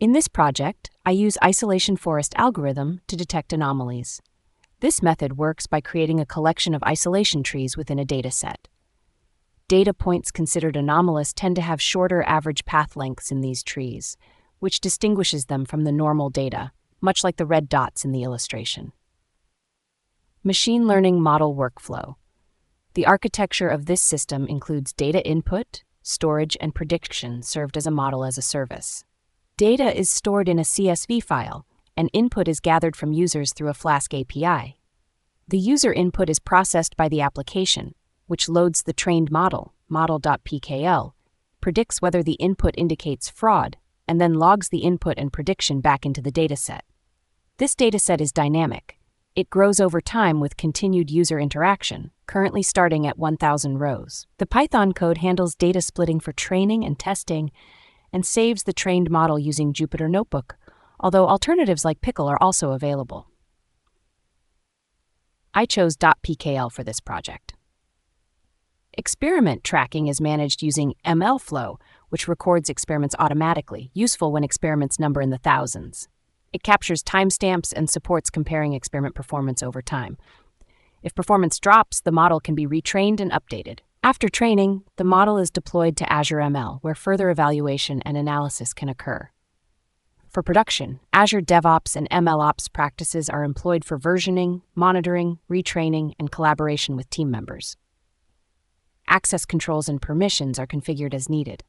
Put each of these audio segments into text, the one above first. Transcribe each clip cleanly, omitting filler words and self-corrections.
In this project, I use isolation forest algorithm to detect anomalies. This method works by creating a collection of isolation trees within a dataset. Data points considered anomalous tend to have shorter average path lengths in these trees, which distinguishes them from the normal data, much like the red dots in the illustration. Machine learning model workflow. The architecture of this system includes data input, storage, and prediction served as a model as a service. Data is stored in a CSV file, and input is gathered from users through a Flask API. The user input is processed by the application, which loads the trained model, model.pkl, predicts whether the input indicates fraud, and then logs the input and prediction back into the dataset. This dataset is dynamic. It grows over time with continued user interaction, currently starting at 1,000 rows. The Python code handles data splitting for training and testing, and saves the trained model using Jupyter Notebook, although alternatives like Pickle are also available. I chose .pkl for this project. Experiment tracking is managed using MLflow, which records experiments automatically, useful when experiments number in the thousands. It captures timestamps and supports comparing experiment performance over time. If performance drops, the model can be retrained and updated. After training, the model is deployed to Azure ML, where further evaluation and analysis can occur. For production, Azure DevOps and MLOps practices are employed for versioning, monitoring, retraining, and collaboration with team members. Access controls and permissions are configured as needed.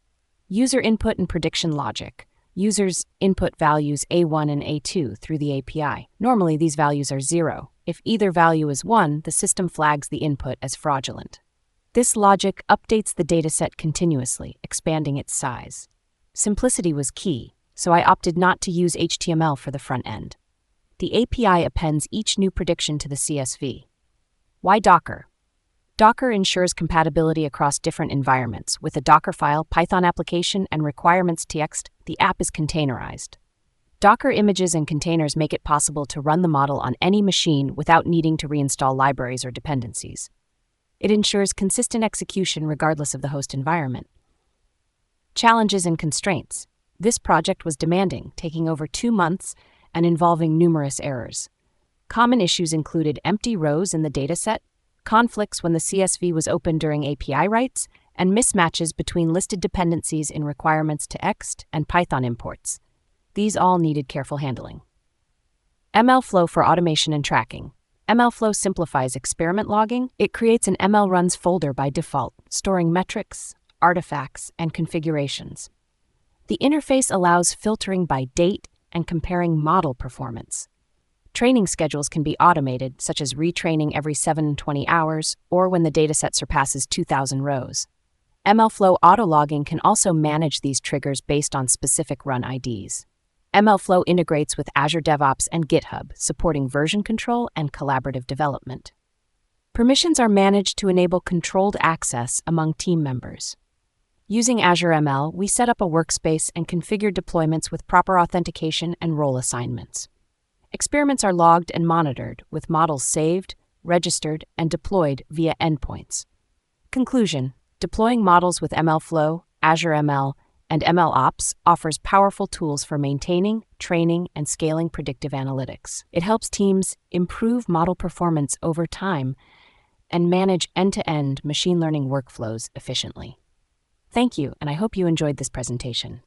User input and prediction logic. Users input values A1 and A2 through the API. Normally, these values are 0. If either value is 1, the system flags the input as fraudulent. This logic updates the dataset continuously, expanding its size. Simplicity was key, so I opted not to use HTML for the front end. The API appends each new prediction to the CSV. Why Docker? Docker ensures compatibility across different environments. With a Docker file, Python application, and requirements text, the app is containerized. Docker images and containers make it possible to run the model on any machine without needing to reinstall libraries or dependencies. It ensures consistent execution regardless of the host environment. Challenges and constraints. This project was demanding, taking over 2 months and involving numerous errors. Common issues included empty rows in the dataset, conflicts when the CSV was opened during API writes, and mismatches between listed dependencies in requirements to ext and Python imports. These all needed careful handling. MLflow for automation and tracking. MLflow simplifies experiment logging. It creates an ML runs folder by default, storing metrics, artifacts, and configurations. The interface allows filtering by date and comparing model performance. Training schedules can be automated, such as retraining every 720 hours or when the dataset surpasses 2,000 rows. MLflow autologging can also manage these triggers based on specific run IDs. MLflow integrates with Azure DevOps and GitHub, supporting version control and collaborative development. Permissions are managed to enable controlled access among team members. Using Azure ML, we set up a workspace and configured deployments with proper authentication and role assignments. Experiments are logged and monitored, with models saved, registered, and deployed via endpoints. Conclusion: deploying models with MLflow, Azure ML, and MLOps offers powerful tools for maintaining, training, and scaling predictive analytics. It helps teams improve model performance over time and manage end-to-end machine learning workflows efficiently. Thank you, and I hope you enjoyed this presentation.